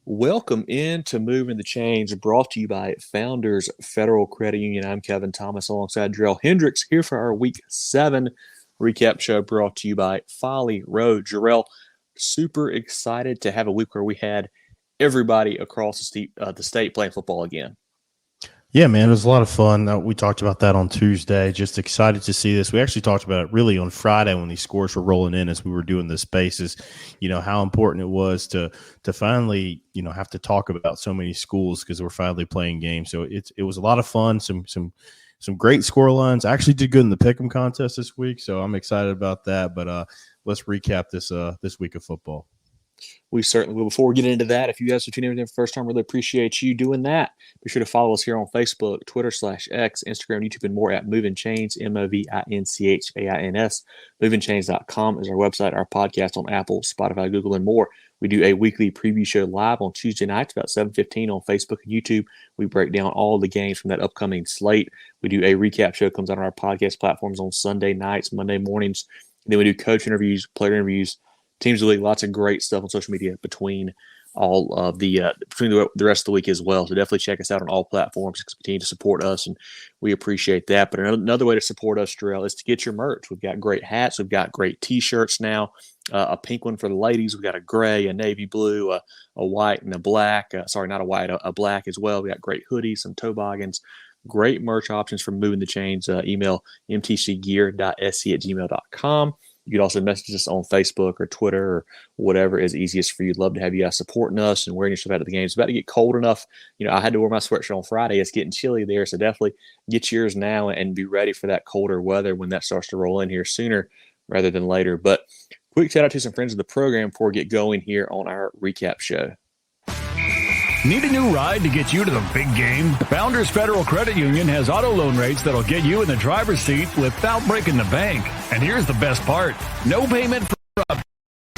Welcome into Moving the Chains, brought to you by Founders Federal Credit Union. I'm Kevin Thomas alongside Jerel Hendricks here for our Week 7 recap show brought to you by Folly Road. Jerel, super excited to have a week where we had everybody across the state playing football again. Yeah, man, it was a lot of fun. We talked about that on Tuesday. Just excited to see this. We actually talked about it really on Friday when these scores were rolling in as we were doing the spaces. You know how important it was to finally have to talk about so many schools because we're finally playing games. So it was a lot of fun. Some great score lines. I actually did good in the pick'em contest this week, so I'm excited about that. But let's recap this week of football. We certainly will. Before we get into that, if you guys are tuning in for the first time, really appreciate you doing that. Be sure to follow us here on Facebook, Twitter /X, Instagram, YouTube, and more at Movin Chains, MOVINCHAINS. MovinChains.com is our website, our podcast on Apple, Spotify, Google, and more. We do a weekly preview show live on Tuesday nights, about 7:15 on Facebook and YouTube. We break down all the games from that upcoming slate. We do a recap show, comes out on our podcast platforms on Sunday nights, Monday mornings. And then we do coach interviews, player interviews, Teams of the League, lots of great stuff on social media between all of between the rest of the week as well. So definitely check us out on all platforms. Continue to support us, and we appreciate that. But another way to support us, Jerel, is to get your merch. We've got great hats. We've got great T-shirts now. A pink one for the ladies. We've got a gray, a navy blue, a white, and a black. Not a white, a black as well. We got great hoodies, some toboggans. Great merch options from Moving the Chains. Email mtcgear.sc@gmail.com. You can also message us on Facebook or Twitter or whatever is easiest for you. Love to have you guys supporting us and wearing your stuff out of the game. It's about to get cold enough. I had to wear my sweatshirt on Friday. It's getting chilly there, so definitely get yours now and be ready for that colder weather when that starts to roll in here sooner rather than later. But quick shout out to some friends of the program before we get going here on our recap show. Need a new ride to get you to the big game? Founders Federal Credit Union has auto loan rates that'll get you in the driver's seat without breaking the bank. And here's the best part. No payment for up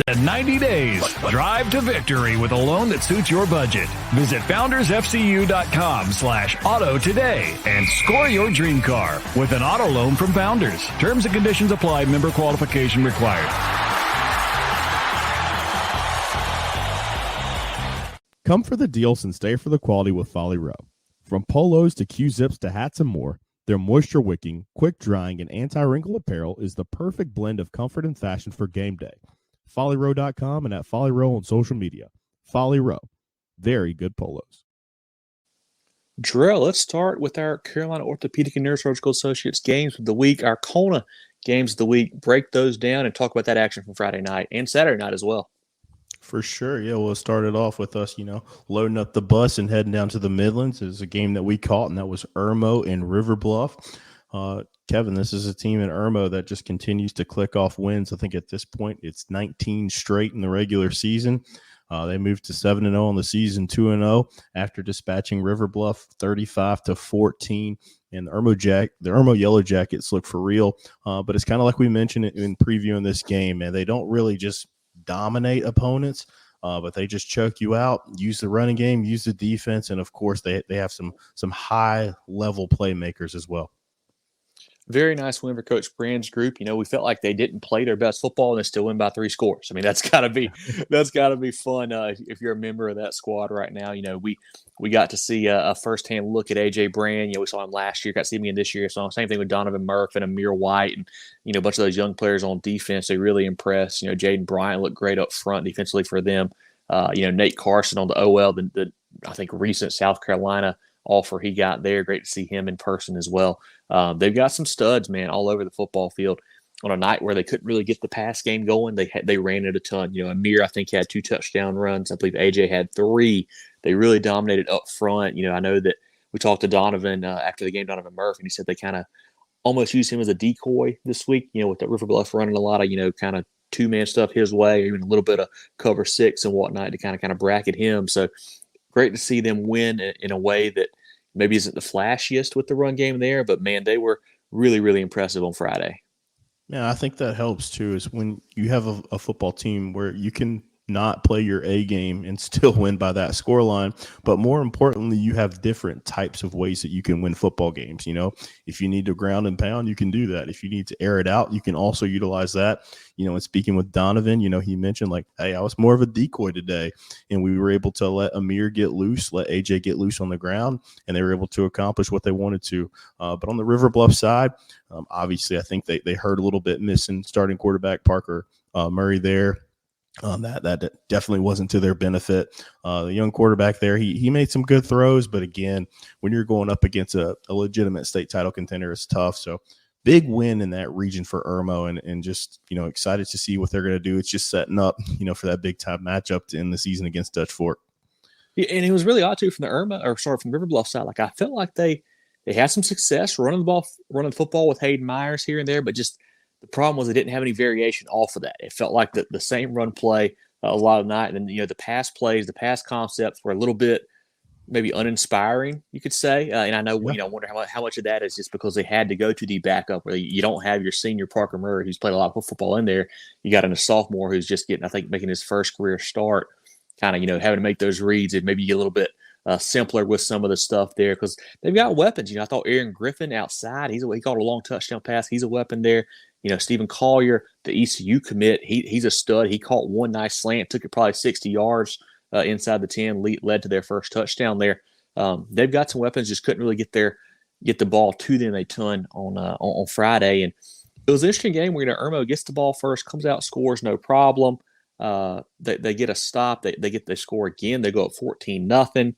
to 90 days. Drive to victory with a loan that suits your budget. Visit foundersfcu.com/auto today and score your dream car with an auto loan from Founders. Terms and conditions apply. Member qualification required. Come for the deals and stay for the quality with Folly Row. From polos to Q-zips to hats and more, their moisture wicking, quick drying, and anti-wrinkle apparel is the perfect blend of comfort and fashion for game day. FollyRow.com and at Folly Row on social media. Folly Row. Very good polos. Jerel, let's start with our Carolina Orthopedic and Neurosurgical Associates games of the week, our Kona games of the week. Break those down and talk about that action from Friday night and Saturday night as well. For sure. Yeah, we'll start it off with us, loading up the bus and heading down to the Midlands. Is a game that we caught, and that was Irmo and River Bluff. Kevin, this is a team in Irmo that just continues to click off wins. I think at this point it's 19 straight in the regular season. They moved to 7-0 on the season, 2-0 after dispatching River Bluff 35-14. And the Irmo Yellow Jackets look for real. But it's kind of like we mentioned in previewing this game, man. They don't really just dominate opponents, but they just choke you out, use the running game, use the defense, and of course they have some high level playmakers as well. Very nice win for Coach Brand's group. We felt like they didn't play their best football and they still win by 3 scores. I mean, that's gotta be fun if you're a member of that squad right now. We got to see a firsthand look at AJ Brand. We saw him last year, got to see him again this year. So same thing with Donovan Murph and Amir White and a bunch of those young players on defense. They really impressed. Jaden Bryant looked great up front defensively for them. Nate Carson on the OL, the I think recent South Carolina offer he got there. Great to see him in person as well. They've got some studs, man, all over the football field. On a night where they couldn't really get the pass game going, they ran it a ton. Amir, I think, had 2 touchdown runs. I believe AJ had 3. They really dominated up front. I know that we talked to Donovan after the game, Donovan Murphy, and he said they kind of almost used him as a decoy this week, with the River Bluff running a lot of, kind of 2-man stuff his way, or even a little bit of cover 6 and whatnot to kind of bracket him. So great to see them win in a way that maybe isn't the flashiest with the run game there, but man, they were really, really impressive on Friday. Yeah, I think that helps too, is when you have a football team where you can not play your A game and still win by that scoreline. But more importantly, you have different types of ways that you can win football games. If you need to ground and pound, you can do that. If you need to air it out, you can also utilize that. And speaking with Donovan, he mentioned like, hey, I was more of a decoy today, and we were able to let Amir get loose, let AJ get loose on the ground, and they were able to accomplish what they wanted to. But on the River Bluff side, obviously, I think they hurt a little bit missing starting quarterback Parker Murray there. That definitely wasn't to their benefit. The young quarterback there, he made some good throws, but again, when you're going up against a legitimate state title contender, it's tough. So big win in that region for Irmo, and just, excited to see what they're going to do. It's just setting up, for that big time matchup to end the season against Dutch Fork. Yeah, and it was really odd too from the River Bluff side. Like I felt like they had some success running the football with Hayden Myers here and there, but just the problem was they didn't have any variation off of that. It felt like the same run play a lot of the night. And then, the pass plays, the pass concepts were a little bit maybe uninspiring, you could say. And I know, wonder how much of that is just because they had to go to the backup where you don't have your senior Parker Murray, who's played a lot of football in there. You got a sophomore who's just making his first career start, kind of, having to make those reads and maybe get a little bit simpler with some of the stuff there because they've got weapons. I thought Aaron Griffin outside, he caught a long touchdown pass. He's a weapon there. Stephen Collier, the ECU commit, he's a stud. He caught one nice slant, took it probably 60 yards inside the 10, led to their first touchdown there. They've got some weapons, just couldn't really get the ball to them a ton on Friday. And it was an interesting game where Irmo gets the ball first, comes out, scores, no problem. They get a stop. They score again. They go up 14-0.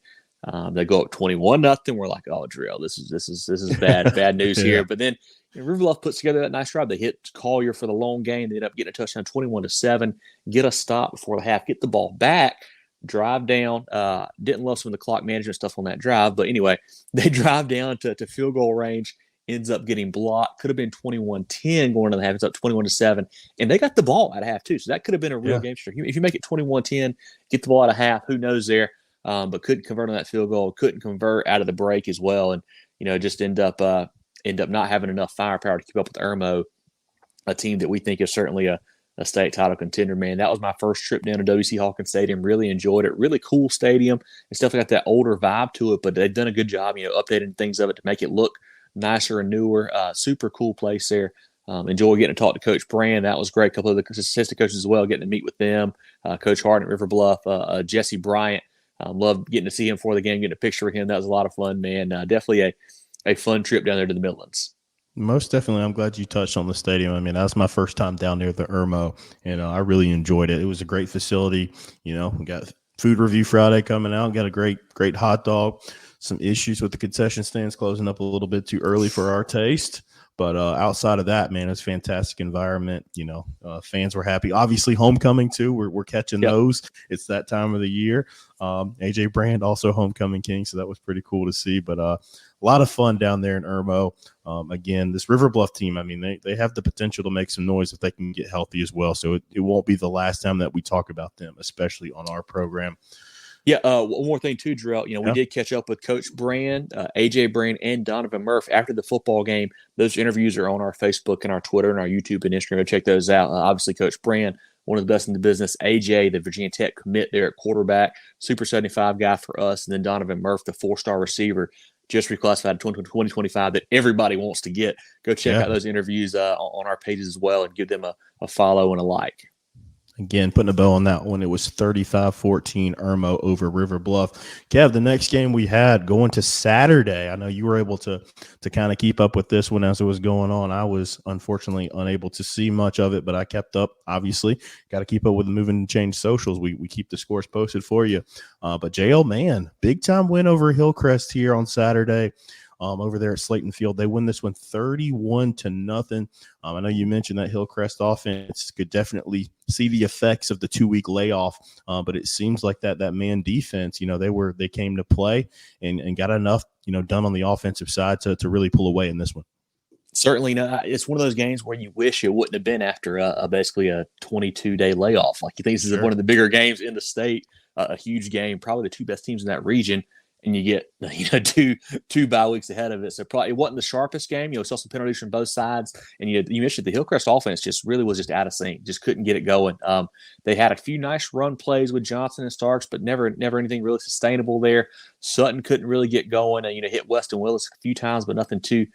They go up 21-0. We're like, oh, Jerel, this is bad news Yeah. here. But then River Bluff puts together that nice drive. They hit Collier for the long game. They end up getting a touchdown, 21-7. Get a stop before the half. Get the ball back. Drive down. Didn't love some of the clock management stuff on that drive, but anyway, they drive down to field goal range. Ends up getting blocked. Could have been 21-10 going into the half. It's up 21-7, and they got the ball at half too. So that could have been a real game changer. If you make it 21-10, get the ball at a half. Who knows there? But couldn't convert on that field goal. Couldn't convert out of the break as well, and just end up not having enough firepower to keep up with Irmo, a team that we think is certainly a state title contender. Man, that was my first trip down to W.C. Hawkins Stadium. Really enjoyed it. Really cool stadium. It's definitely got that older vibe to it, but they've done a good job, updating things of it to make it look nicer and newer. Super cool place there. Enjoy getting to talk to Coach Brand. That was great. A couple of the assistant coaches as well, getting to meet with them. Coach Hart at River Bluff, Jesse Bryant. Loved getting to see him before the game, getting a picture of him. That was a lot of fun, man. Definitely a fun trip down there to the Midlands. Most definitely. I'm glad you touched on the stadium. I mean, that was my first time down there at the Irmo, and I really enjoyed it. It was a great facility. We got Food Review Friday coming out. Got a great hot dog. Some issues with the concession stands closing up a little bit too early for our taste. But outside of that, man, it's a fantastic environment. Fans were happy. Obviously, homecoming too. We're catching those. It's that time of the year. AJ Brand also homecoming king, so that was pretty cool to see. But a lot of fun down there in Irmo. Again, this River Bluff team, I mean, they have the potential to make some noise if they can get healthy as well. So it won't be the last time that we talk about them, especially on our program. Yeah, one more thing too, Jerel. We did catch up with Coach Brand, AJ Brand, and Donovan Murph after the football game. Those interviews are on our Facebook and our Twitter and our YouTube and Instagram. Go check those out. Obviously, Coach Brand, one of the best in the business. AJ, the Virginia Tech commit there at quarterback, Super 75 guy for us. And then Donovan Murph, the 4-star receiver, just reclassified to 2025 that everybody wants to get. Go check out those interviews on our pages as well and give them a follow and a like. Again, putting a bow on that one, it was 35-14 Irmo over River Bluff. Kev, the next game we had going to Saturday, I know you were able to kind of keep up with this one as it was going on. I was unfortunately unable to see much of it, but I kept up, obviously. Got to keep up with the Movin The Chains socials. We keep the scores posted for you. But Jerel, man, big-time win over Hillcrest here on Saturday. Over there at Slayton Field. They win this one 31-0. I know you mentioned that Hillcrest offense could definitely see the effects of the 2-week layoff, but it seems like that man defense, they came to play and got enough, done on the offensive side to really pull away in this one. Certainly, it's one of those games where you wish it wouldn't have been after basically a 22-day layoff. Like you think this is one of the bigger games in the state, a huge game, probably the two best teams in that region. and you get two bye weeks ahead of it. So probably it wasn't the sharpest game. Saw some penalties from both sides, and you mentioned the Hillcrest offense just really was just out of sync, just couldn't get it going. They had a few nice run plays with Johnson and Starks, but never anything really sustainable there. Sutton couldn't really get going, and hit Weston Willis a few times, but nothing too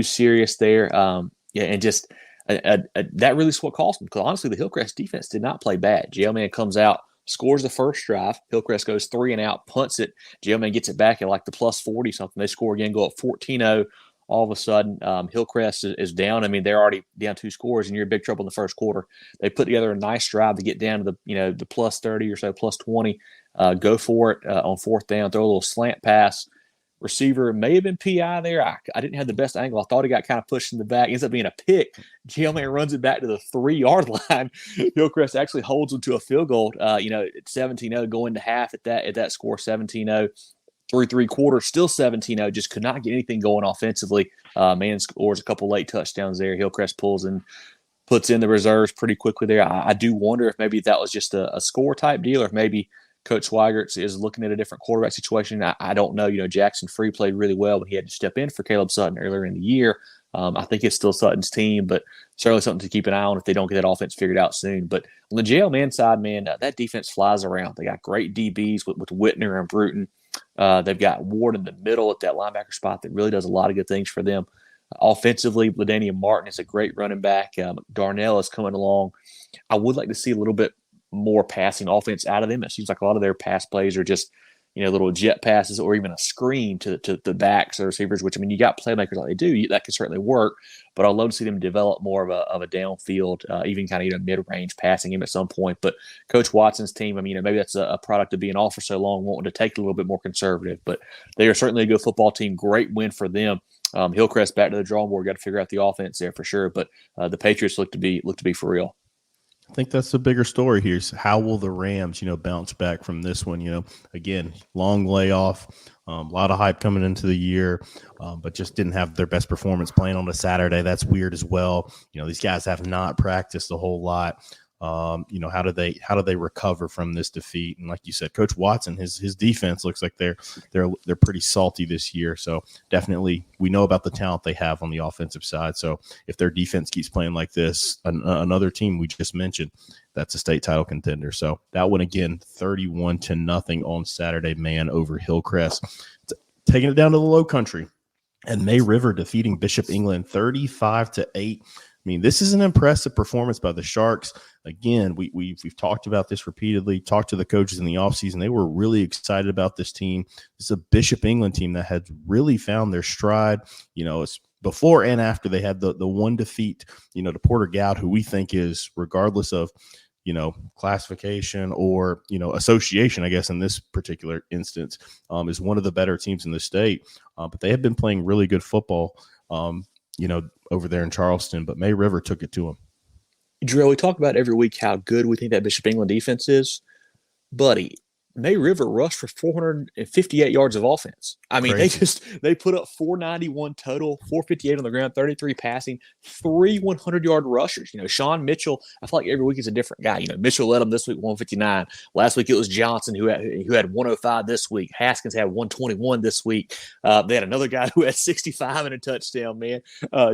serious there. And just that really is what cost them, because honestly the Hillcrest defense did not play bad. Jailman comes out, scores the first drive. Hillcrest goes 3 and out, punts it. Jailman gets it back at like the plus 40 something. They score again, go up 14-0. All of a sudden, Hillcrest is down. I mean, they're already down 2 scores, and you're in big trouble in the first quarter. They put together a nice drive to get down to the plus 30 or so, plus 20. Go for it on 4th down. Throw a little slant pass. Receiver may have been PI there. I didn't have the best angle. I thought he got kind of pushed in the back. Ends up being a pick. Jailman runs it back to the 3-yard line. Hillcrest actually holds them to a field goal. At 17-0 going to half at that score, 17-0. 3 quarters, still 17-0. Just could not get anything going offensively. Man scores a couple late touchdowns there. Hillcrest pulls and puts in the reserves pretty quickly there. I do wonder if maybe that was just a score type deal, or if maybe Coach Swigert is looking at a different quarterback situation. I don't know. Jackson Free played really well, but he had to step in for Caleb Sutton earlier in the year. I think it's still Sutton's team, but certainly something to keep an eye on if they don't get that offense figured out soon. But on the Jailman side, man, that defense flies around. They got great DBs with Whitner and Bruton. They've got Ward in the middle at that linebacker spot that really does a lot of good things for them. Offensively, LaDainian Martin is a great running back. Darnell is coming along. I would like to see a little bit more passing offense out of them. It seems like a lot of their pass plays are just, little jet passes or even a screen to the backs or receivers, which, I mean, you got playmakers like they do. That could certainly work, but I'd love to see them develop more of a downfield, even kind of, mid-range passing game at some point. But Coach Watson's team, I mean, maybe that's a product of being off for so long, wanting to take it a little bit more conservative, but they are certainly a good football team. Great win for them. Hillcrest back to the drawing board. Got to figure out the offense there for sure, but the Patriots look to be for real. I think that's the bigger story here is how will the Rams, bounce back from this one? Again, long layoff, a lot of hype coming into the year, but just didn't have their best performance playing on a Saturday. That's weird as well. These guys have not practiced a whole lot. How do they recover from this defeat? And like you said, Coach Watson, his defense looks like they're pretty salty this year. So definitely we know about the talent they have on the offensive side. So if their defense keeps playing like this, another team we just mentioned, that's a state title contender. So that one again, 31-0 on Saturday, man, over Hillcrest, taking it down to the Low Country, and May River defeating Bishop England 35-8. I mean, this is an impressive performance by the Sharks. Again, we've talked about this repeatedly, talked to the coaches in the offseason. They were really excited about this team. It's a Bishop England team that had really found their stride. It's before and after they had the one defeat, to Porter Goud, who we think is, regardless of, classification or, association, I guess, in this particular instance, is one of the better teams in the state. But they have been playing really good football, over there in Charleston, but May River took it to them. Jerel, we talk about every week how good we think that Bishop England defense is. Buddy, May River rushed for 458 yards of offense. I mean, Crazy. they put up 491 total, 458 on the ground, 33 passing, 3 100-yard rushers. Sean Mitchell, I feel like every week is a different guy. Mitchell led them this week, 159. Last week it was Johnson who had 105 this week. Haskins had 121 this week. They had another guy who had 65 and a touchdown, man.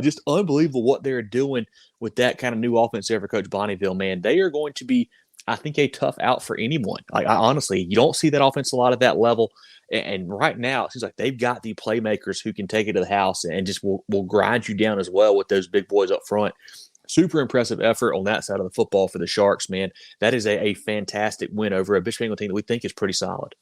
Just unbelievable what they're doing with that kind of new offense there for Coach Bonneville, man. They are going to be, I think, a tough out for anyone. Honestly, you don't see that offense a lot at that level. And right now, it seems like they've got the playmakers who can take it to the house and just will grind you down as well with those big boys up front. Super impressive effort on that side of the football for the Sharks, man. That is a fantastic win over a Bishop England team that we think is pretty solid.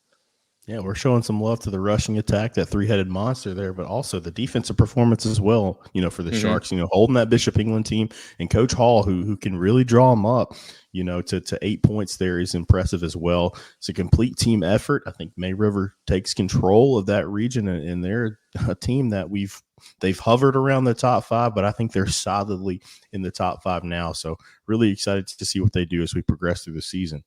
Yeah, we're showing some love to the rushing attack, that three-headed monster there, but also the defensive performance as well, for the Sharks, holding that Bishop England team, and Coach Hall, who can really draw them up, to 8 points there is impressive as well. It's a complete team effort. I think May River takes control of that region, and they're a team that they've hovered around the top 5, but I think they're solidly in the top 5 now. So really excited to see what they do as we progress through the season.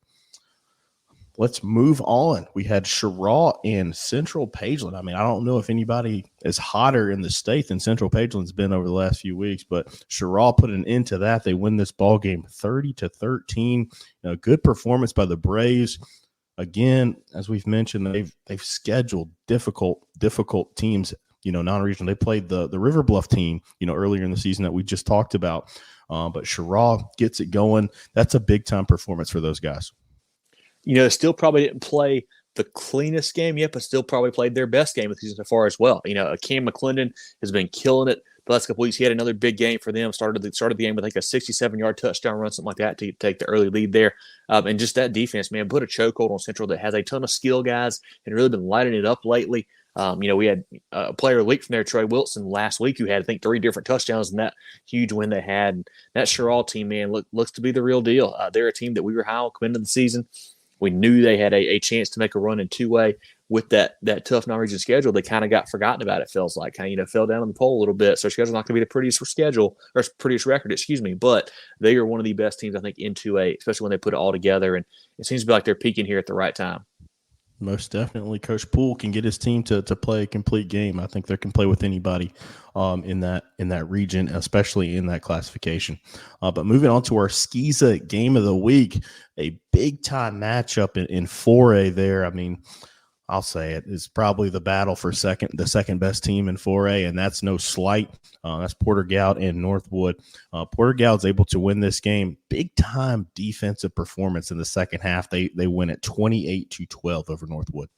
Let's move on. We had Jerel and Central Pageland. I mean, I don't know if anybody is hotter in the state than Central Pageland's been over the last few weeks, but Jerel put an end to that. They win this ball game 30-13. Good performance by the Braves. again, as we've mentioned, they've scheduled difficult teams, non-regional. They played the River Bluff team, earlier in the season that we just talked about. But Jerel gets it going. That's a big-time performance for those guys. Still probably didn't play the cleanest game yet, but still probably played their best game of the season so far as well. Cam McClendon has been killing it the last couple weeks. He had another big game for them. Started the game with, I think, a 67-yard touchdown run, something like that, to take the early lead there. And just that defense, man, put a chokehold on Central that has a ton of skill guys and really been lighting it up lately. We had a player leak from there, Trey Wilson, last week, who had, I think, 3 different touchdowns in that huge win they had. And that Jerel team, man, looks to be the real deal. They're a team that we were high on coming into the season. We knew they had a chance to make a run in two-way with that tough non-region schedule. They kind of got forgotten about, it feels like. Kind of, fell down on the pole a little bit. So their schedule's not going to be the prettiest record, but they are one of the best teams, I think, in 2A, especially when they put it all together. And it seems to be like they're peaking here at the right time. Most definitely. Coach Poole can get his team to play a complete game. I think they can play with anybody in that region, especially in that classification. But moving on to our SCSA game of the week, a big-time matchup in 4A there. I mean, I'll say it is probably the battle for the second best team in 4A, and that's no slight. That's Porter Gaud and Northwood. Porter Gaud's able to win this game. Big time defensive performance in the second half. They win at 28-12 over Northwood.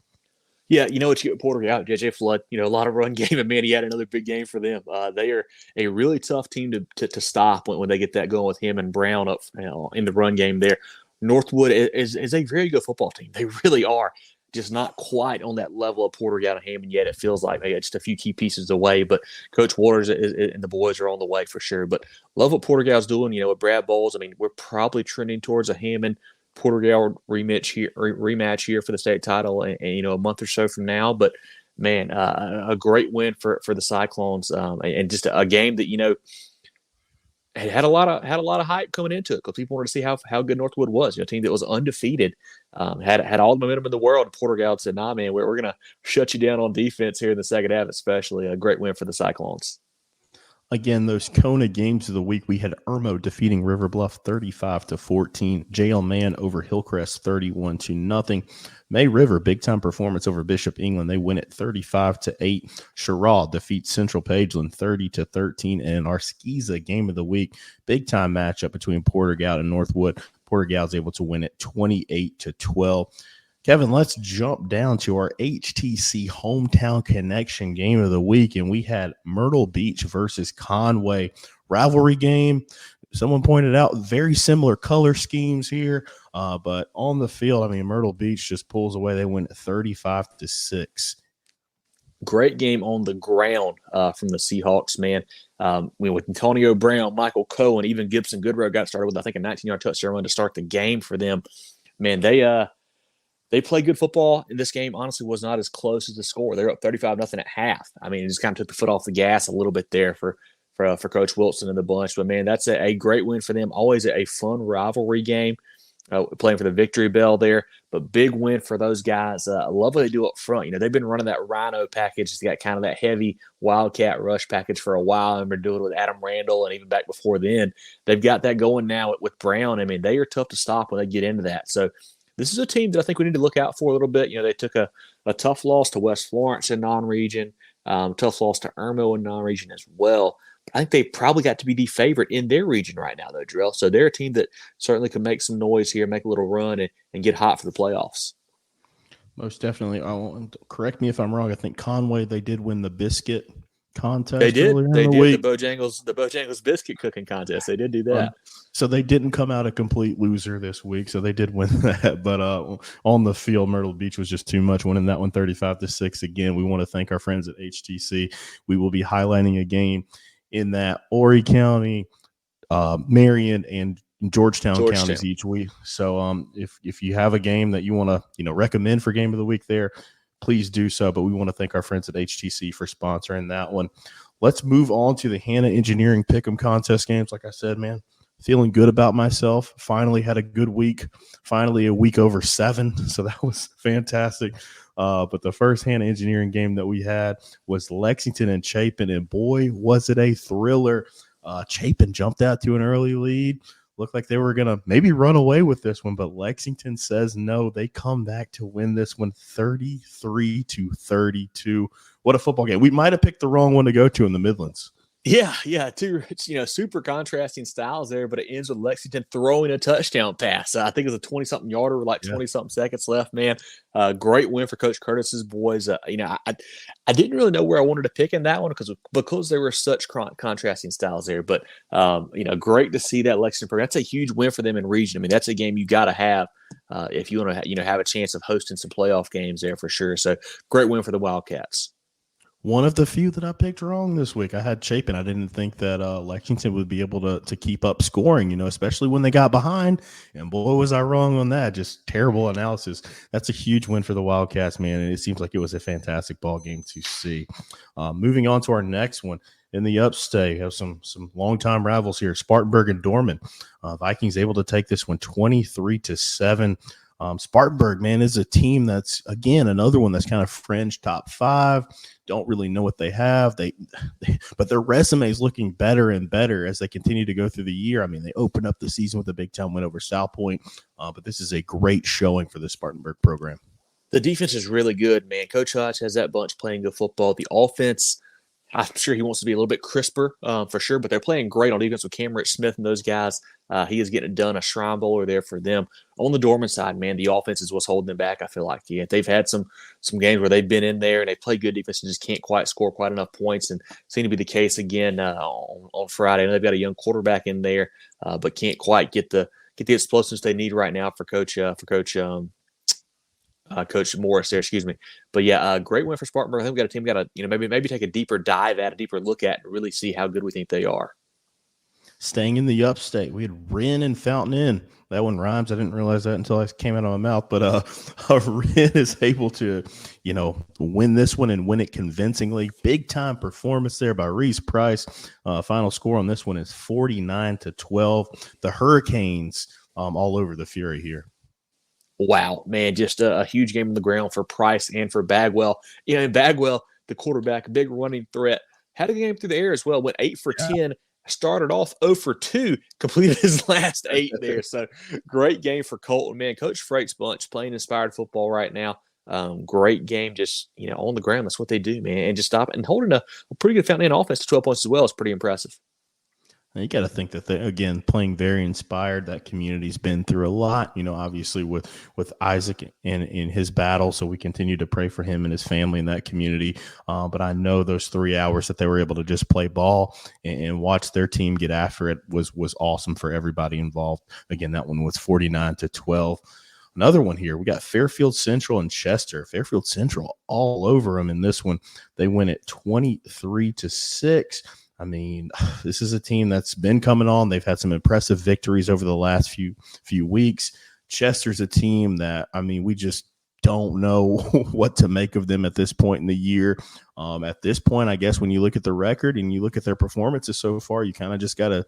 Yeah, what you get Porter Gaud, JJ Flood. A lot of run game, and man, he had another big game for them. They are a really tough team to stop when they get that going with him and Brown up in the run game there. Northwood is a very good football team. They really are. Just not quite on that level of Porter Gaud and Hammond yet. It feels like it's just a few key pieces away, but Coach Waters and the boys are on the way for sure. But love what Porter Gaud's doing, with Brad Bowles. I mean, we're probably trending towards a Hammond Porter Gaud rematch here for the state title and a month or so from now. But man, a great win for the Cyclones, and just a game that, had a lot of hype coming into it because people wanted to see how good Northwood was. A team that was undefeated, had all the momentum in the world. Porter Gaud said, "Nah, man, we're going to shut you down on defense here in the second half." Especially a great win for the Cyclones. Again, those Kona games of the week, we had Irmo defeating River Bluff 35-14. JL Man over Hillcrest 31-0. May River, big-time performance over Bishop England. They win it 35-8. Jerel defeats Central Pageland 30-13. And our SCSA game of the week, big-time matchup between Porter Gaud and Northwood. Porter Gaud's able to win it 28-12. Kevin, let's jump down to our HTC Hometown Connection game of the week, and we had Myrtle Beach versus Conway rivalry game. Someone pointed out very similar color schemes here, but on the field, Myrtle Beach just pulls away. They win 35-6. Great game on the ground from the Seahawks, man. With Antonio Brown, Michael Cohen, even Gibson Goodrow got started with, I think, a 19-yard touchdown run to start the game for them. Man, they play good football, and this game honestly was not as close as the score. They're up 35-0 at half. It just kind of took the foot off the gas a little bit there for Coach Wilson and the bunch. But, man, that's a great win for them. Always a fun rivalry game, playing for the victory bell there. But big win for those guys. I love what they do up front. They've been running that Rhino package. It's got kind of that heavy Wildcat rush package for a while, and been doing it with Adam Randall, and even back before then. They've got that going now with Brown. They are tough to stop when they get into that. So, this is a team that I think we need to look out for a little bit. They took a tough loss to West Florence in non-region, tough loss to Irmo in non-region as well. But I think they probably got to be the favorite in their region right now, though, Jerel. So they're a team that certainly can make some noise here, make a little run, and get hot for the playoffs. Most definitely. Correct me if I'm wrong. I think Conway, they did win the biscuit contest. They did. They did the Bojangles biscuit cooking contest. They did do that. So they didn't come out a complete loser this week. So they did win that. But on the field, Myrtle Beach was just too much, winning that one 35-6. Again, we want to thank our friends at HTC. We will be highlighting a game in that Horry County, Marion, and Georgetown counties each week. So if you have a game that you want to recommend for game of the week there, please do so. But we want to thank our friends at HTC for sponsoring that one. Let's move on to the Hannah Engineering Pick'em contest games. Like I said, man, feeling good about myself. Finally had a good week. Finally a week over 7. So that was fantastic. But the first Hannah Engineering game that we had was Lexington and Chapin. And boy, was it a thriller. Chapin jumped out to an early lead. looked like they were going to maybe run away with this one, but Lexington says no. They come back to win this one 33-32. What a football game. We might have picked the wrong one to go to in the Midlands. Yeah, two super contrasting styles there, but it ends with Lexington throwing a touchdown pass. I think it was a 20-something yarder with 20-something seconds left, man. Great win for Coach Curtis's boys. I didn't really know where I wanted to pick in that one because there were such contrasting styles there, but great to see that Lexington program. That's a huge win for them in region. I mean, that's a game you got to have if you want to have a chance of hosting some playoff games there for sure. So great win for the Wildcats. One of the few that I picked wrong this week. I had Chapin. I didn't think that Lexington would be able to keep up scoring, especially when they got behind. And boy, was I wrong on that. Just terrible analysis. That's a huge win for the Wildcats, man. And it seems like it was a fantastic ball game to see. Moving on to our next one. In the upstate, we have some longtime rivals here, Spartanburg and Dorman. Vikings able to take this one 23-7. Spartanburg, man, is a team that's, again, another one that's kind of fringe top 5. Don't really know what they have. But their resume is looking better and better as they continue to go through the year. I mean, they opened up the season with a big time win over South Point, but this is a great showing for the Spartanburg program. The defense is really good, man. Coach Hodge has that bunch playing good football. The offense, I'm sure he wants to be a little bit crisper for sure, but they're playing great on defense with Cameron Smith and those guys. He is getting it done. A Shrine Bowler there for them. On the Dorman side, man, the offense is what's holding them back, I feel like. Yeah, they've had some games where they've been in there and they play good defense and just can't quite score quite enough points, and seem to be the case again on Friday. I know they've got a young quarterback in there, but can't quite get the explosiveness they need right now for Coach Morris there, excuse me. But yeah, great win for Spartanburg. I think we've got a team got to maybe take a deeper dive at, a deeper look at, and really see how good we think they are. Staying in the upstate, we had Wren and Fountain Inn. That one rhymes. I didn't realize that until it came out of my mouth. But Wren is able to, win this one and win it convincingly. Big time performance there by Reese Price. Final score on this one is 49-12. The Hurricanes all over the Fury here. Wow, man, just a huge game on the ground for Price and for Bagwell. And Bagwell, the quarterback, big running threat, had a game through the air as well, went 8 for 10, started off 0 for 2, completed his last 8 there. So great game for Colton, man. Coach Freight's bunch playing inspired football right now. Great game, just, on the ground. That's what they do, man. And just stop it. And holding a pretty good Fountain Inn offense to 12 points as well is pretty impressive. You got to think that they, again, playing very inspired. That community's been through a lot, obviously with Isaac and in his battle. So we continue to pray for him and his family in that community. But I know those 3 hours that they were able to just play ball and watch their team get after it was awesome for everybody involved. Again, that one was 49-12. Another one here, we got Fairfield Central and Chester. Fairfield Central all over them in this one. They win it 23-6. I mean, this is a team that's been coming on. They've had some impressive victories over the last few weeks. Chester's a team that, we just don't know what to make of them at this point in the year. At this point, I guess when you look at the record and you look at their performances so far, you kind of just got to,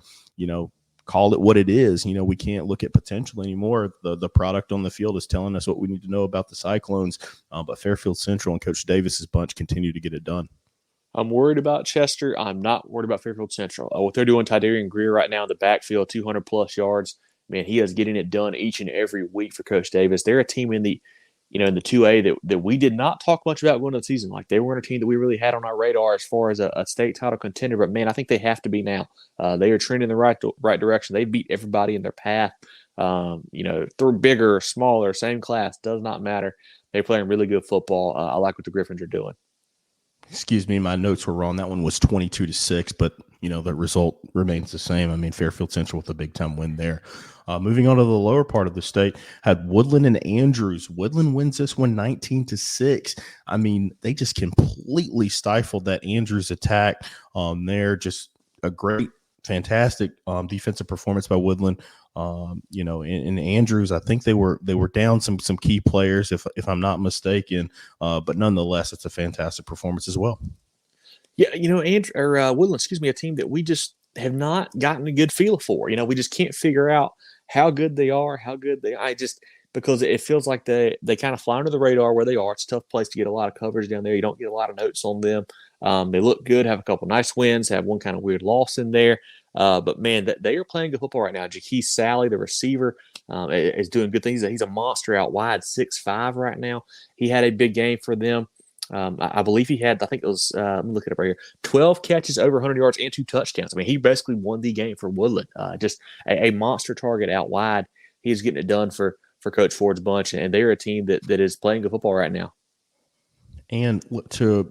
call it what it is. We can't look at potential anymore. The product on the field is telling us what we need to know about the Cyclones. But Fairfield Central and Coach Davis's bunch continue to get it done. I'm worried about Chester. I'm not worried about Fairfield Central. What they're doing, Tidarian Greer right now in the backfield, 200-plus yards. Man, he is getting it done each and every week for Coach Davis. They're a team in the 2A that we did not talk much about going into the season. Like, they weren't a team that we really had on our radar as far as a state title contender. But, man, I think they have to be now. They are trending in the right direction. They beat everybody in their path. Through bigger, smaller, same class, does not matter. They're playing really good football. I like what the Griffins are doing. Excuse me, my notes were wrong. That one was 22-6, but the result remains the same. Fairfield Central with a big time win there. Moving on to the lower part of the state, had Woodland and Andrews. Woodland wins this one 19-6. They just completely stifled that Andrews attack. There, just a great, fantastic defensive performance by Woodland. In Andrews, I think they were down some key players, if I'm not mistaken. But nonetheless, it's a fantastic performance as well. Yeah, Woodland, a team that we just have not gotten a good feel for. We just can't figure out how good they are, because it feels like they kind of fly under the radar where they are. It's a tough place to get a lot of coverage down there. You don't get a lot of notes on them. They look good, have a couple nice wins, have one kind of weird loss in there. But man, they are playing good football right now. Jaquez Sally, the receiver, is doing good things. He's a monster out wide, 6'5" right now. He had a big game for them. I believe he had, I think it was, let me look it up right here, 12 catches over 100 yards and 2 touchdowns. I mean, he basically won the game for Woodland. Just a monster target out wide. He's getting it done for Coach Ford's bunch, and they're a team that is playing good football right now. And to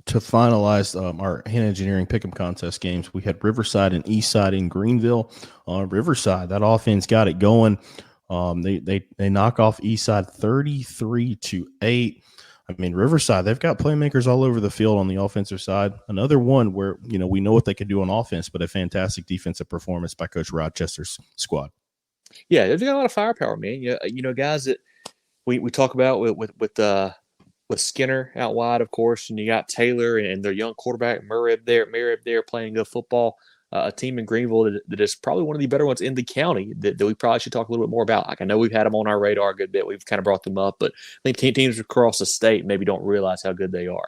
finalize our hand engineering pick'em contest games, we had Riverside and Eastside in Greenville. Riverside, that offense got it going. They knock off Eastside 33-8. I mean, Riverside, they've got playmakers all over the field on the offensive side. Another one where, we know what they can do on offense, but a fantastic defensive performance by Coach Rochester's squad. Yeah, they've got a lot of firepower, man. Guys that we talk about with Skinner out wide, of course, and you got Taylor and their young quarterback, Merib there playing good football. A team in Greenville that is probably one of the better ones in the county that we probably should talk a little bit more about. Like, I know we've had them on our radar a good bit. We've kind of brought them up, but I think teams across the state maybe don't realize how good they are.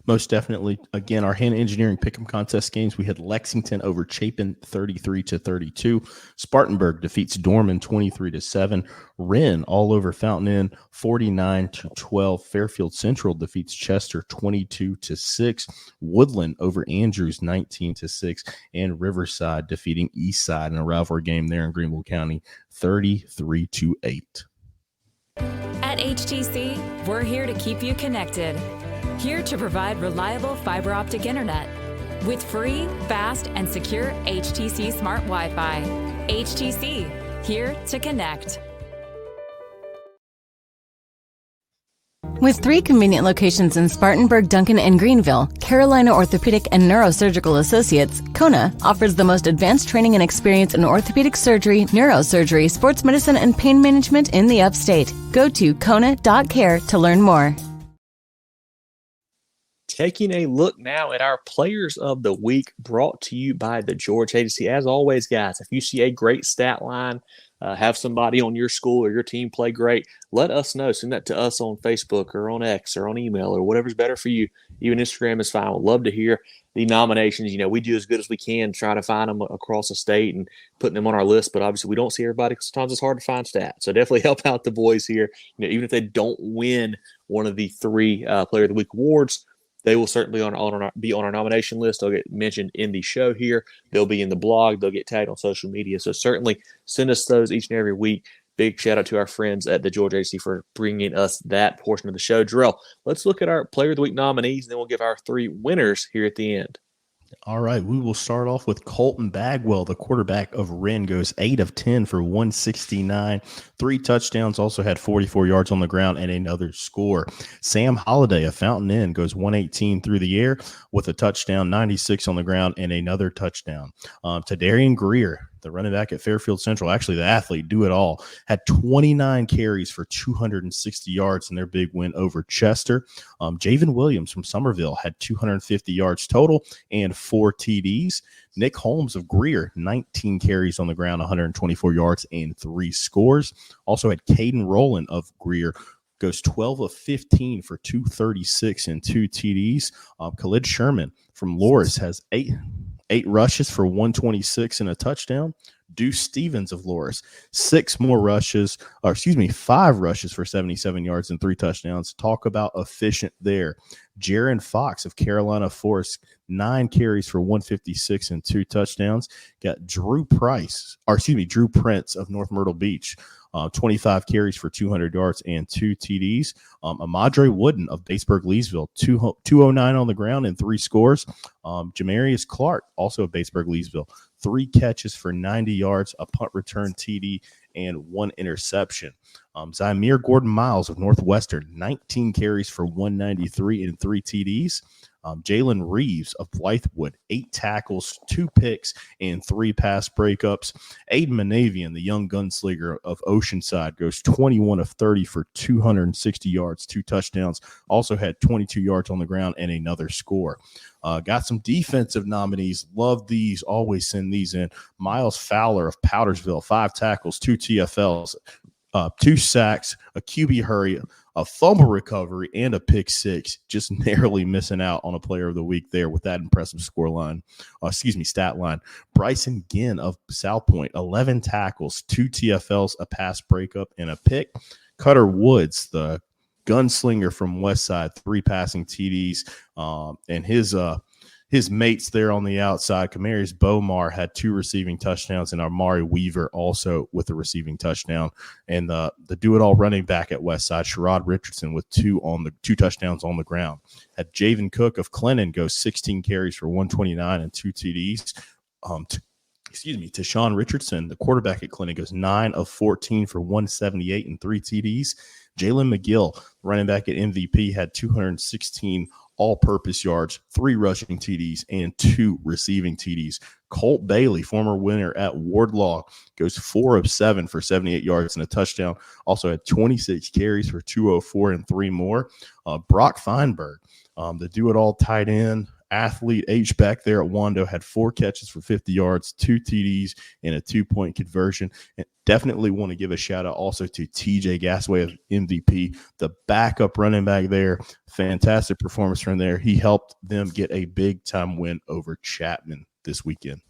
Most definitely. Again, our hand engineering pick'em contest games, we had Lexington over Chapin 33-32. Spartanburg defeats Dorman 23-7. Wren all over Fountain Inn 49-12. Fairfield Central defeats Chester 22-6. Woodland over Andrews 19-6. And Riverside defeating Eastside in a rivalry game there in Greenville County 33-8. At HTC, we're here to keep you connected. Here to provide reliable fiber optic internet with free, fast, and secure HTC Smart Wi-Fi. HTC, here to connect. With 3 convenient locations in Spartanburg, Duncan, and Greenville, Carolina Orthopedic and Neurosurgical Associates, Kona, offers the most advanced training and experience in orthopedic surgery, neurosurgery, sports medicine, and pain management in the upstate. Go to kona.care to learn more. Taking a look now at our Players of the Week, brought to you by the Georgia Agency. As always, guys, if you see a great stat line, have somebody on your school or your team play great, let us know. Send that to us on Facebook or on X or on email or whatever's better for you. Even Instagram is fine. We'd love to hear the nominations. We do as good as we can, try to find them across the state and putting them on our list. But obviously, we don't see everybody because sometimes it's hard to find stats. So definitely help out the boys here. Even if they don't win one of the 3 Player of the Week awards, they will certainly be on our nomination list. They'll get mentioned in the show here. They'll be in the blog. They'll get tagged on social media. So certainly send us those each and every week. Big shout out to our friends at the Georgia Agency for bringing us that portion of the show. Jerel, let's look at our Player of the Week nominees, and then we'll give our 3 winners here at the end. All right, we will start off with Colton Bagwell, the quarterback of Wren, goes 8 of 10 for 169, 3 touchdowns, also had 44 yards on the ground and another score. Sam Holliday of Fountain Inn goes 118 through the air with a touchdown, 96 on the ground and another touchdown. Tadarian Greer, the running back at Fairfield Central, actually the athlete, do it all, had 29 carries for 260 yards in their big win over Chester. Javen Williams from Somerville had 250 yards total and 4 TDs. Nick Holmes of Greer, 19 carries on the ground, 124 yards and 3 scores. Also had Caden Rowland of Greer, goes 12 of 15 for 236 and 2 TDs. Khalid Sherman from Loris has 8 rushes for 126 and a touchdown. Deuce Stevens of Loris, 5 rushes for 77 yards and 3 touchdowns. Talk about efficient there. Jaron Fox of Carolina Forest, 9 carries for 156 and 2 touchdowns. Got Drew Prince of North Myrtle Beach, 25 carries for 200 yards and 2 TDs. Amadre Wooden of Batesburg Leesville, 209 on the ground and 3 scores. Jamarius Clark, also of Batesburg Leesville, 3 catches for 90 yards, a punt return TD, and 1 interception. Zymir Gordon-Miles of Northwestern, 19 carries for 193 and 3 TDs. Jalen Reeves of Blythewood, 8 tackles, 2 picks, and 3 pass breakups. Aiden Manavian, the young gunslinger of Oceanside, goes 21 of 30 for 260 yards, 2 touchdowns. Also had 22 yards on the ground and another score. Got some defensive nominees. Love these. Always send these in. Miles Fowler of Powdersville, 5 tackles, 2 TFLs. 2 sacks, a QB hurry, a fumble recovery, and a pick six, just narrowly missing out on a player of the week there with that impressive stat line. Bryson Ginn of South Point, 11 tackles, 2 TFLs, a pass breakup, and a pick. Cutter Woods, the gunslinger from Westside, 3 passing TDs, and his mates there on the outside, Kamarius Bomar, had 2 receiving touchdowns, and Amari Weaver also with a receiving touchdown. And the do-it-all running back at Westside, Sherrod Richardson, with 2 touchdowns on the ground. Had Javen Cook of Clennon go 16 carries for 129 and 2 TDs. Tashawn Richardson, the quarterback at Clennon, goes 9 of 14 for 178 and 3 TDs. Jalen McGill, running back at MVP, had 216 all-purpose yards, 3 rushing TDs, and 2 receiving TDs. Colt Bailey, former winner at Wardlaw, goes 4 of 7 for 78 yards and a touchdown. Also had 26 carries for 204 and 3 more. Brock Feinberg, the do-it-all tight end, athlete H-back there at Wando, had 4 catches for 50 yards, 2 TDs, and a 2-point conversion. And definitely want to give a shout-out also to TJ Gasway of MVP, the backup running back there. Fantastic performance from there. He helped them get a big-time win over Chapman this weekend.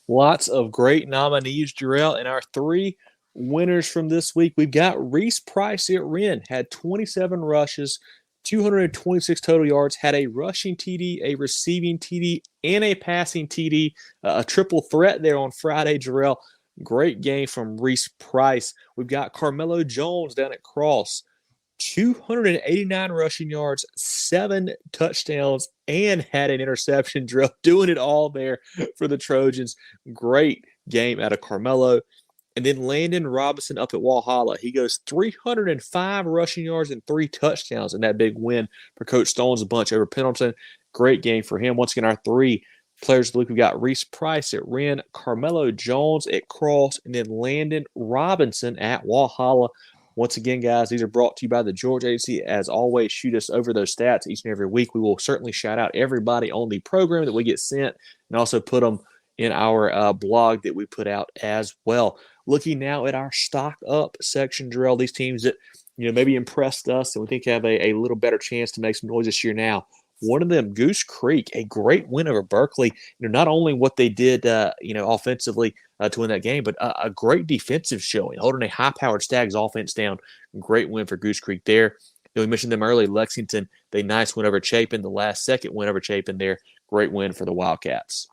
Lots of great nominees, Jerel. And our 3 winners from this week, we've got Reese Price at Wren, had 27 rushes, 226 total yards, had a rushing TD, a receiving TD, and a passing TD, a triple threat there on Friday, Jerel. Great game from Reese Price. We've got Carmelo Jones down at Cross, 289 rushing yards, 7 touchdowns, and had an interception, Jerel, doing it all there for the Trojans. Great game out of Carmelo. And then Landon Robinson up at Walhalla. He goes 305 rushing yards and 3 touchdowns in that big win for Coach Stone's bunch over Pendleton. Great game for him. Once again, our 3 players of the week, we've got Reese Price at Wren, Carmelo Jones at Cross, and then Landon Robinson at Walhalla. Once again, guys, these are brought to you by the Georgia Agency. As always, shoot us over those stats each and every week. We will certainly shout out everybody on the program that we get sent and also put them in our blog that we put out as well. Looking now at our stock up section, Jerel, these teams that maybe impressed us and we think have a little better chance to make some noise this year now. One of them, Goose Creek, a great win over Berkeley. Not only what they did, offensively to win that game, but a great defensive showing, holding a high-powered Stags offense down. Great win for Goose Creek there. We mentioned them early. Lexington, they nice win over Chapin. The last second win over Chapin there. Great win for the Wildcats.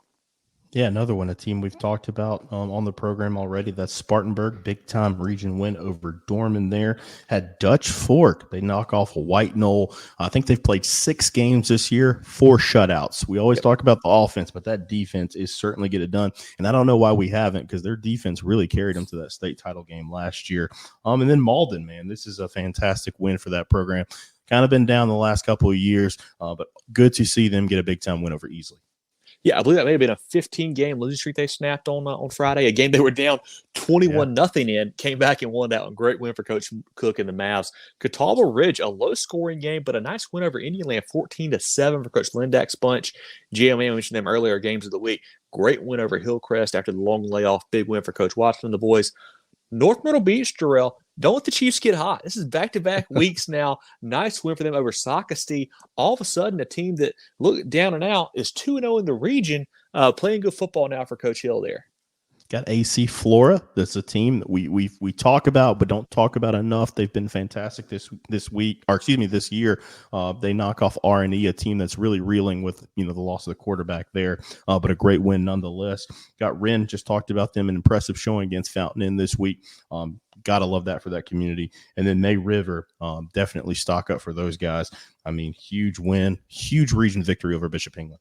Yeah, another one, a team we've talked about on the program already. That's Spartanburg, big-time region win over Dorman there. Had Dutch Fork. They knock off White Knoll. I think they've played 6 games this year, 4 shutouts. We always talk about the offense, but that defense is certainly get it done. And I don't know why we haven't, because their defense really carried them to that state title game last year. And then Malden, man, this is a fantastic win for that program. Kind of been down the last couple of years, but good to see them get a big-time win over Easley. Yeah, I believe that may have been a 15-game losing streak they snapped on Friday. A game they were down 21-0 in, came back and won that one. Great win for Coach Cook and the Mavs. Catawba Ridge, a low-scoring game, but a nice win over Indian Land, 14-7 for Coach Lindak's bunch. GMA, I mentioned them earlier, games of the week. Great win over Hillcrest after the long layoff. Big win for Coach Watson and the boys. North Myrtle Beach, Jerel, don't let the Chiefs get hot. This is back-to-back weeks now. Nice win for them over Socastee. All of a sudden, a team that looked down and out is 2-0 in the region, playing good football now for Coach Hill there. Got AC Flora. That's a team that we talk about but don't talk about enough. They've been fantastic this year. They knock off R&E, a team that's really reeling with the loss of the quarterback there, but a great win nonetheless. Got Wren, just talked about them, an impressive showing against Fountain Inn this week. Gotta love that for that community. And then May River, definitely stock up for those guys. I mean, huge win, huge region victory over Bishop England.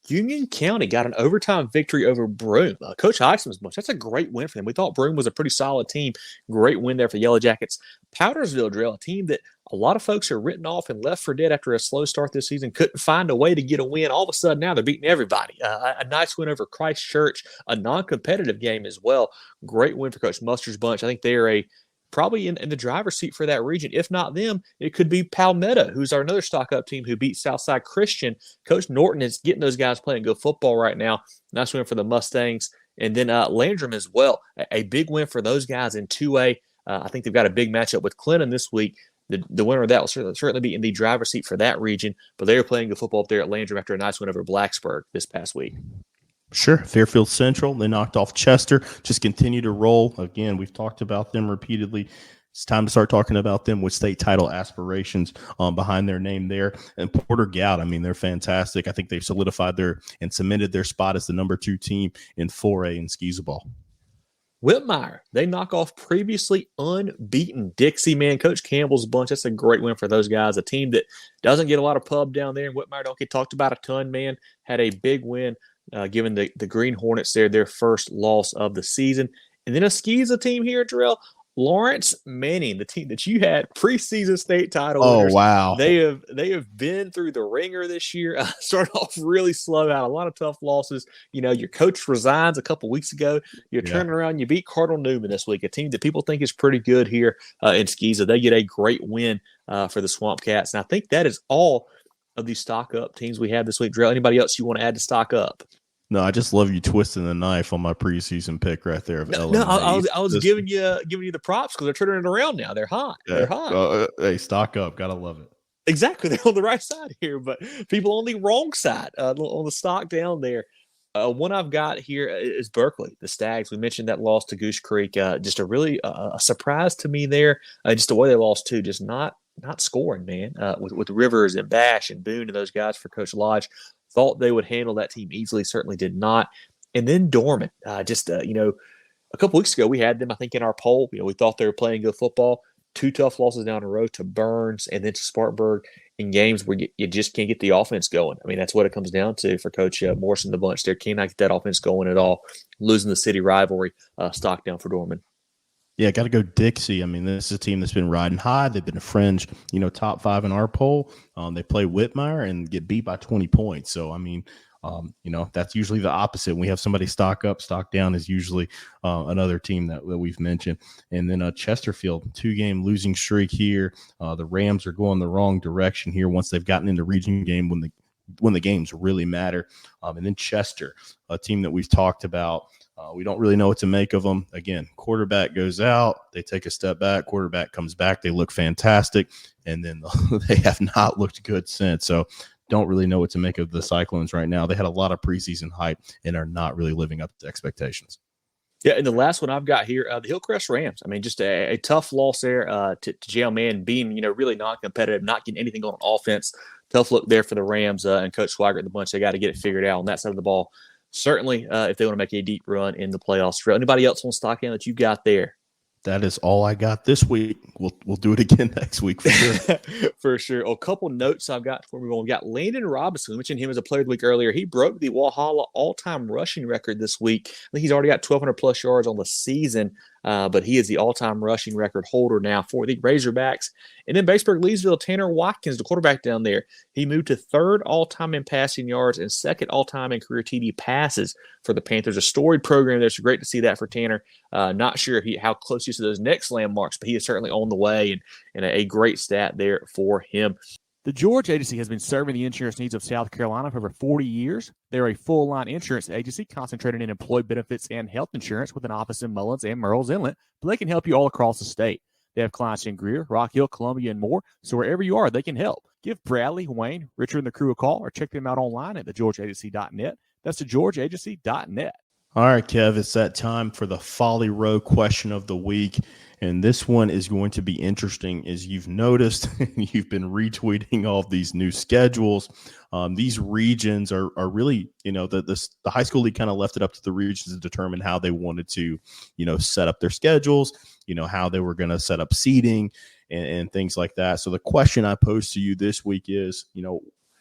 Union County got an overtime victory over Broome. Coach Heisman's bunch, that's a great win for them. We thought Broome was a pretty solid team. Great win there for the Yellow Jackets. Powdersville, Jerel, a team that a lot of folks are written off and left for dead after a slow start this season. Couldn't find a way to get a win. All of a sudden now they're beating everybody. A nice win over Christchurch, a non-competitive game as well. Great win for Coach Mustard's bunch. I think they are probably in the driver's seat for that region. If not them, it could be Palmetto, who's our another stock-up team who beat Southside Christian. Coach Norton is getting those guys playing good football right now. Nice win for the Mustangs. And then Landrum as well. A big win for those guys in 2A. I think they've got a big matchup with Clinton this week. The winner of that will certainly be in the driver's seat for that region, but they are playing good football up there at Landrum after a nice win over Blacksburg this past week. Sure. Fairfield Central, they knocked off Chester, just continue to roll. Again, we've talked about them repeatedly. It's time to start talking about them with state title aspirations behind their name there. And Porter Gout, I mean, they're fantastic. I think they've solidified and cemented their spot as the number 2 team in 4A in skee-ball. Whitmire, they knock off previously unbeaten Dixie, man. Coach Campbell's bunch, that's a great win for those guys. A team that doesn't get a lot of pub down there, and Whitmire don't get talked about a ton, man. Had a big win, giving the Green Hornets their first loss of the season. And then a Skeeza team here, Jerel. Lawrence Manning, the team that you had preseason state title winners. Oh, wow. They have been through the ringer this year. Started off really slow, had a lot of tough losses. You know, your coach resigns a couple weeks ago. You're turning around. You beat Cardinal Newman this week, a team that people think is pretty good here in Skeeza. They get a great win for the Swamp Cats. And I think that is all of the stock up teams we have this week. Jerel, anybody else you want to add to stock up? No, I just love you twisting the knife on my preseason pick right there. I was giving you the props because they're turning it around now. They're hot. Yeah. They're hot. Hey, stock up. Gotta love it. Exactly. They're on the right side here, but people on the wrong side on the stock down there. One I've got here is Berkeley, the Stags. We mentioned that loss to Goose Creek. Just a really a surprise to me there. Just the way they lost too. Just not scoring, man. With Rivers and Bash and Boone and those guys for Coach Lodge. Thought they would handle that team easily, certainly did not. And then Dorman, a couple weeks ago we had them, I think, in our poll. We thought they were playing good football. 2 tough losses down the road to Burns and then to Spartanburg in games where you just can't get the offense going. I mean, that's what it comes down to for Coach Morrison, the bunch there. Cannot get that offense going at all. Losing the city rivalry, stock down for Dorman. Yeah, got to go Dixie. I mean, this is a team that's been riding high. They've been a fringe, top 5 in our poll. They play Whitmire and get beat by 20 points. So, I mean, that's usually the opposite. When we have somebody stock up, stock down is usually another team that we've mentioned. And then Chesterfield, 2-game losing streak here. The Rams are going the wrong direction here once they've gotten into region game when the games really matter. And then Chester, a team that we've talked about. We don't really know what to make of them. Again, quarterback goes out. They take a step back. Quarterback comes back. They look fantastic. And then they have not looked good since. So don't really know what to make of the Cyclones right now. They had a lot of preseason hype and are not really living up to expectations. Yeah, and the last one I've got here, the Hillcrest Rams. I mean, just a tough loss there to Jail Man, being, really non-competitive, not getting anything on offense. Tough look there for the Rams and Coach Swigert and the bunch. They got to get it figured out on that side of the ball. Certainly, if they want to make a deep run in the playoffs. Anybody else on stock in that you got there? That is all I got this week. We'll do it again next week for sure. For sure. A couple notes I've got before we go. We got Landon Robinson. We mentioned him as a player of the week earlier. He broke the Walhalla all-time rushing record this week. I think he's already got 1,200-plus yards on the season, but he is the all-time rushing record holder now for the Razorbacks. And then Batesburg-Leesville, Tanner Watkins, the quarterback down there, he moved to 3rd all-time in passing yards and 2nd all-time in career TD passes for the Panthers. A storied program there, so great to see that for Tanner. Not sure how close he is to those next landmarks, but he is certainly on the way, and a great stat there for him. The George Agency has been serving the insurance needs of South Carolina for over 40 years. They're a full-line insurance agency concentrated in employee benefits and health insurance with an office in Mullins and Murrells Inlet, but they can help you all across the state. They have clients in Greer, Rock Hill, Columbia, and more, so wherever you are, they can help. Give Bradley, Wayne, Richard, and the crew a call or check them out online at thegeorgeagency.net. That's thegeorgeagency.net. All right, Kev, it's that time for the Folly Row question of the week. And this one is going to be interesting. As you've noticed, you've been retweeting all of these new schedules. These regions are really, the high school league kind of left it up to the regions to determine how they wanted to, set up their schedules, how they were going to set up seating and things like that. So the question I pose to you this week is,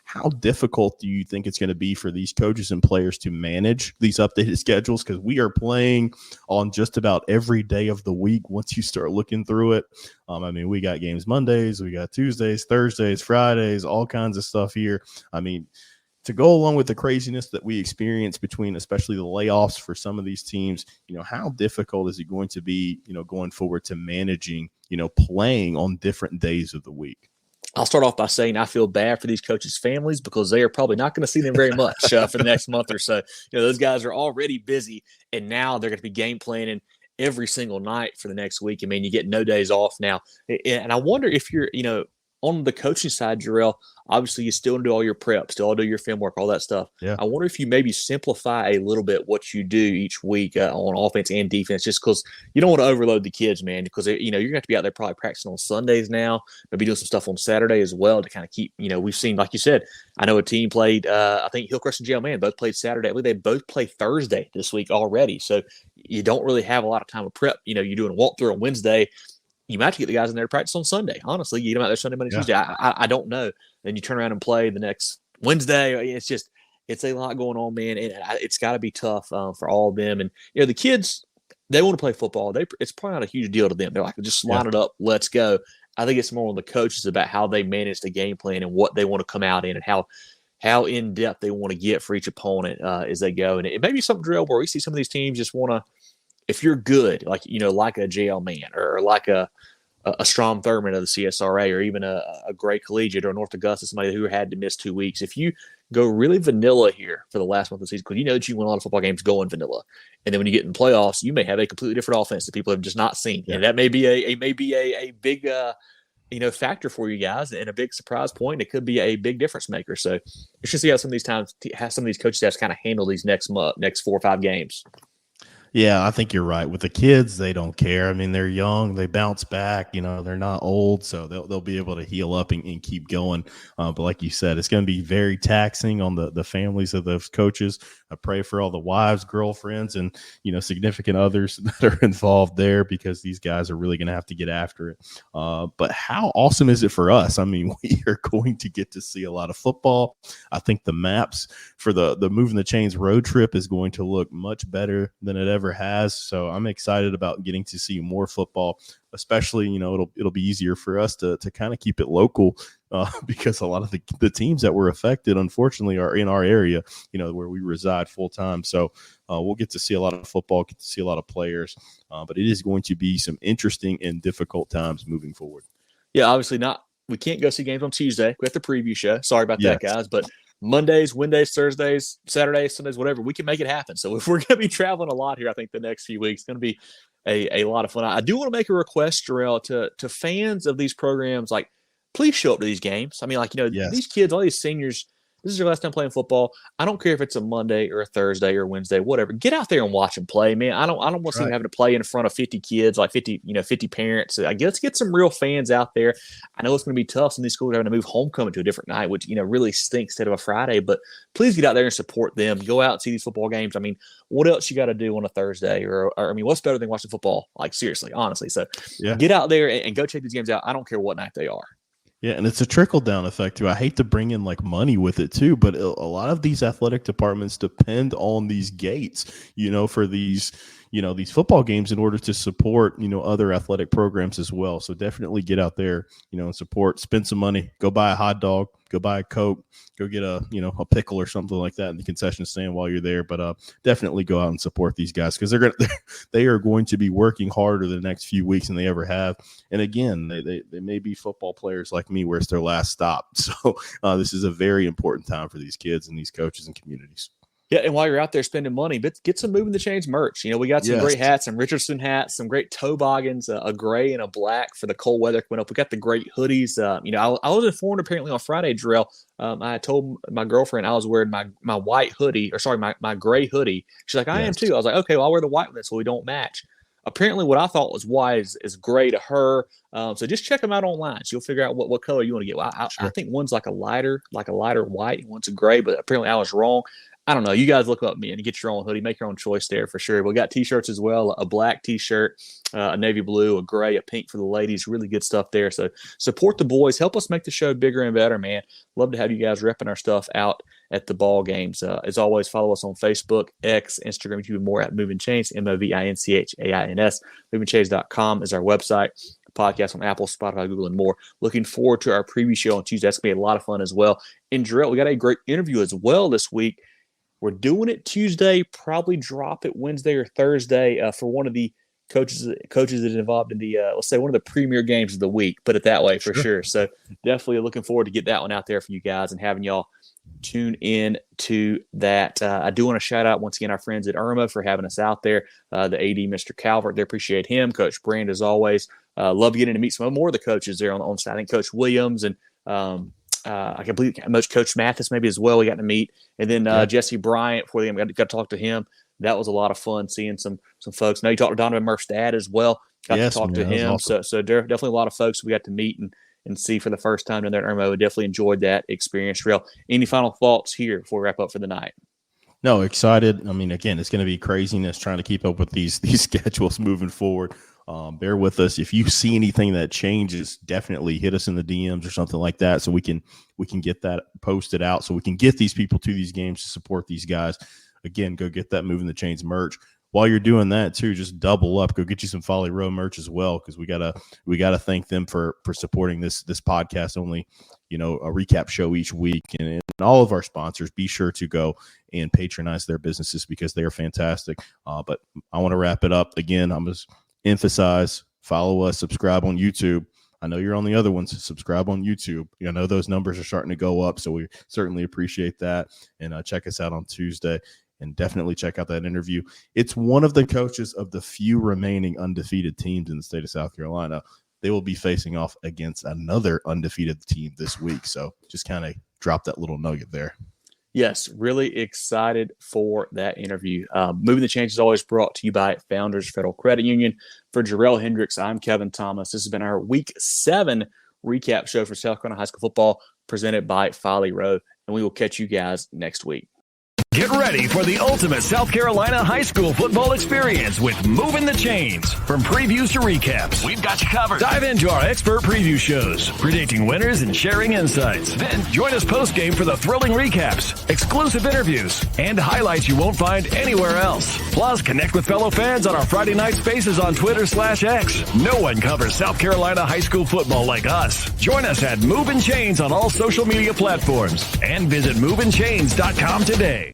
how difficult do you think it's going to be for these coaches and players to manage these updated schedules? Because we are playing on just about every day of the week once you start looking through it. We got games Mondays, we got Tuesdays, Thursdays, Fridays, all kinds of stuff here. To go along with the craziness that we experience between especially the layoffs for some of these teams, how difficult is it going to be, going forward to managing, playing on different days of the week? I'll start off by saying I feel bad for these coaches' families because they are probably not going to see them very much for the next month or so. Those guys are already busy, and now they're going to be game planning every single night for the next week. I mean, you get no days off now. And I wonder if you're, on the coaching side, Jerel, obviously you still do all your prep, still do your film work, all that stuff. Yeah. I wonder if you maybe simplify a little bit what you do each week on offense and defense, just because you don't want to overload the kids, man, because, you're going to have to be out there probably practicing on Sundays now, maybe doing some stuff on Saturday as well to kind of keep, we've seen, like you said, I know a team played, I think Hillcrest and Jerel, man, both played Saturday. I believe they both play Thursday this week already. So you don't really have a lot of time to prep. You're doing a walkthrough on Wednesday. You might have to get the guys in there to practice on Sunday. Honestly, you get them out there Sunday, Monday, Tuesday. I don't know. Then you turn around and play the next Wednesday. It's a lot going on, man. And it's got to be tough for all of them. And, the kids, they want to play football. It's probably not a huge deal to them. They're like, just line it up. Let's go. I think it's more on the coaches about how they manage the game plan and what they want to come out in and how in-depth they want to get for each opponent as they go. And it may be something, Jerel, where we see some of these teams just want to, if you're good, like like a JL Man or like a Strom Thurmond of the CSRA or even a Gray Collegiate or North Augusta, somebody who had to miss 2 weeks, if you go really vanilla here for the last month of the season, because that you win a lot of football games going vanilla, and then when you get in the playoffs, you may have a completely different offense that people have just not seen, and that may be a big factor for you guys and a big surprise point. It could be a big difference maker. So you should see how some of these coaching staffs kind of handle these next 4 or 5 games. Yeah, I think you're right. With the kids, they don't care. I mean, they're young. They bounce back. They're not old, so they'll be able to heal up and keep going. But like you said, it's going to be very taxing on the families of those coaches. I pray for all the wives, girlfriends, and significant others that are involved there, because these guys are really going to have to get after it. But how awesome is it for us? I mean, we are going to get to see a lot of football. I think the maps for the Movin The Chains road trip is going to look much better than it ever has. So I'm excited about getting to see more football, especially, it'll be easier for us to kind of keep it local because a lot of the teams that were affected, unfortunately, are in our area, where we reside full time. So we'll get to see a lot of football, get to see a lot of players, but it is going to be some interesting and difficult times moving forward. Yeah, obviously we can't go see games on Tuesday. We have the preview show. Sorry about that, guys, but Mondays, Wednesdays, Thursdays, Saturdays, Sundays, whatever, we can make it happen. So if we're going to be traveling a lot here, I think the next few weeks, it's going to be a lot of fun. I do want to make a request, Jerel, to fans of these programs, like, please show up to these games. I mean, these kids, all these seniors, this is their last time playing football. I don't care if it's a Monday or a Thursday or Wednesday, whatever. Get out there and watch them play, man. I don't want to see them having to play in front of 50 kids, like 50 parents. Let's get some real fans out there. I know it's going to be tough. Some of these schools are having to move homecoming to a different night, which, really stinks instead of a Friday. But please get out there and support them. Go out and see these football games. I mean, what else you got to do on a Thursday? Or what's better than watching football? Like, seriously, honestly. So get out there and go check these games out. I don't care what night they are. Yeah, and it's a trickle-down effect, too. I hate to bring in, money with it, too, but a lot of these athletic departments depend on these gates, for these football games in order to support, other athletic programs as well. So definitely get out there, and support, spend some money, go buy a hot dog, go buy a Coke, go get a pickle or something like that in the concession stand while you're there. But definitely go out and support these guys, because they are going to be working harder the next few weeks than they ever have. And again, they may be football players like me where it's their last stop. So this is a very important time for these kids and these coaches and communities. Yeah, and while you're out there spending money, but get some Movin The Chains merch. We got some great hats, some Richardson hats, some great toboggans, a gray and a black for the cold weather coming up. We got the great hoodies. I was informed apparently on Friday, Jerel. I told my girlfriend I was wearing my white hoodie, my gray hoodie. She's like, I am too. I was like, okay, well, I'll wear the white one so we don't match. Apparently, what I thought was white is gray to her. So just check them out online. So you'll figure out what color you want to get. Well, I think one's like a lighter white, and one's a gray, but apparently I was wrong. I don't know. You guys look up me and get your own hoodie. Make your own choice there for sure. We got T-shirts as well, a black T-shirt, a navy blue, a gray, a pink for the ladies. Really good stuff there. So support the boys. Help us make the show bigger and better, man. Love to have you guys repping our stuff out at the ball games. As always, follow us on Facebook, X, Instagram, YouTube, and more at Movin Chains, MOVINCHAINS. MovinChains.com is our website. Podcast on Apple, Spotify, Google, and more. Looking forward to our preview show on Tuesday. That's going to be a lot of fun as well. And Jerel, we got a great interview as well this week. We're doing it Tuesday, probably drop it Wednesday or Thursday for one of the coaches that are involved in the let's say one of the premier games of the week. Put it that way for sure. So definitely looking forward to get that one out there for you guys and having y'all tune in to that. I do want to shout out once again our friends at Irma for having us out there. The AD, Mr. Calvert, they appreciate him. Coach Brand, as always. Love getting to meet some more of the coaches there on site. I think Coach Williams and I can believe Coach Mathis maybe as well we got to meet. And then Jesse Bryant before the game. Got to talk to him. That was a lot of fun seeing some folks. Now you talked to Donovan Murph's dad as well. Got to talk to him. Awesome. So definitely a lot of folks we got to meet and see for the first time down there at Irmo. Definitely enjoyed that experience. Jerel, any final thoughts here before we wrap up for the night? No, excited. I mean, again, it's going to be craziness trying to keep up with these schedules moving forward. Bear with us. If you see anything that changes, definitely hit us in the DMs or something like that so we can get that posted out so we can get these people to these games to support these guys. Again, go get that Moving the Chains merch. While you're doing that too, just double up. Go get you some Folly Row merch as well because we gotta thank them for supporting this podcast. Only a recap show each week, and all of our sponsors. Be sure to go and patronize their businesses because they are fantastic. But I want to wrap it up again. I'm just emphasize, follow us, subscribe on YouTube. I know you're on the other ones. Subscribe on YouTube. I know those numbers are starting to go up, so we certainly appreciate that. And check us out on Tuesday. And definitely check out that interview. It's one of the coaches of the few remaining undefeated teams in the state of South Carolina. They will be facing off against another undefeated team this week. So just kind of drop that little nugget there. Yes, really excited for that interview. Moving the Chains is always brought to you by Founders Federal Credit Union. For Jerel Hendricks, I'm Kevin Thomas. This has been our Week 7 recap show for South Carolina high school football presented by Folly Row. And we will catch you guys next week. Get ready for the ultimate South Carolina high school football experience with Movin The Chains. From previews to recaps, we've got you covered. Dive into our expert preview shows, predicting winners and sharing insights. Then join us post-game for the thrilling recaps, exclusive interviews, and highlights you won't find anywhere else. Plus, connect with fellow fans on our Friday night spaces on Twitter/X. No one covers South Carolina high school football like us. Join us at Movin Chains on all social media platforms and visit movinchains.com today.